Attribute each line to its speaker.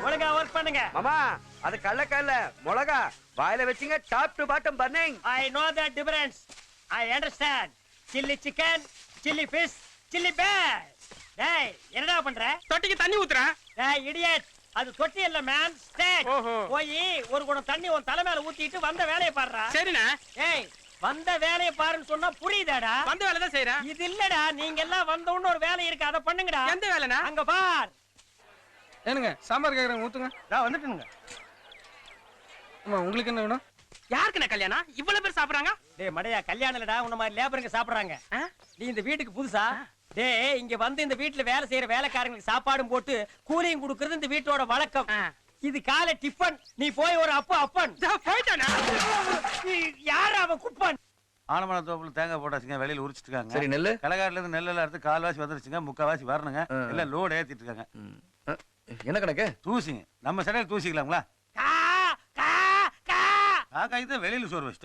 Speaker 1: ஒழுங்கா ஒர்க் பண்ணுங்க.
Speaker 2: மாமா அது கள்ளக்கல்ல மிளகா வாயில வச்சீங்க top to bottom burning.
Speaker 1: I know that difference. I understand. Chili chicken, chili fish, chili bear. டேய் என்னடா பண்ற?
Speaker 3: தொட்டிக்கு தண்ணி ஊத்துறேன்.
Speaker 1: டேய் இடியட். அது தொட்டி இல்ல மேன், ஸ்டேட். போய் ஒரு குடம் தண்ணி உன் தலை மேல ஊத்திட்டு வந்த வேலைய பாருடா.
Speaker 3: சரிண்ணே.
Speaker 1: ஏய் வந்த வேலைய பாருன்னு சொன்னா புரியுதாடா?
Speaker 3: வந்த வேலை தான் செய்யறேன்.
Speaker 1: இது இல்லடா, நீங்க எல்லாம் வந்த உடனே ஒரு வேலை இருக்கு, அத பண்ணுங்கடா.
Speaker 3: எந்த வேலைண்ணா?
Speaker 1: அங்க பார்.
Speaker 4: ஏனுங்க சாம்பார் கேக்குறேன், ஊத்துங்க.
Speaker 1: நான் வந்துட்டேனுங்க.
Speaker 4: அம்மா உங்களுக்கு என்ன வேணும்?
Speaker 3: யாருக்குண்ணே கல்யாணம்? இவ்வளவு பேர் சாப்பிடுறாங்க.
Speaker 1: டேய் மடையா, கல்யாணம் இல்லடா, உன்ன மாதிரி லேபருங்க சாப்பிடுறாங்க. நீ இந்த வீட்டுக்கு புதுசா? டேய் இங்க வந்து இந்த வீட்டுல வேலை செய்யற வேலைக்காரங்களுக்கு சாப்பாடும் போட்டு கூலியும் கொடுக்கறது இந்த வீட்டோட வழக்கம். இது காலை டிஃபன். நீ போய் ஒரு அப்பன்
Speaker 3: போயிட்டானா?
Speaker 1: யார் அவன் குப்பன்?
Speaker 5: ஆனமலை தோப்புல தேங்காய் போட்டாச்சுங்க, வெளியில உரிச்சிட்டு இருக்காங்க.
Speaker 4: சரி நெல்லு
Speaker 5: கலகாட்டுல இருந்து நெல்லுல எடுத்து கால்வாசி வந்துருச்சுங்க, முக்காவாசி வரணுங்க. எல்லாம் லோடு ஏத்திட்டு இருக்காங்க.
Speaker 4: என்ன கணக்கு?
Speaker 5: தூசிங்க, நம்ம சடையில தூசிக்கலாங்களா? காக்கா இது வெளியில சோறு வச்சு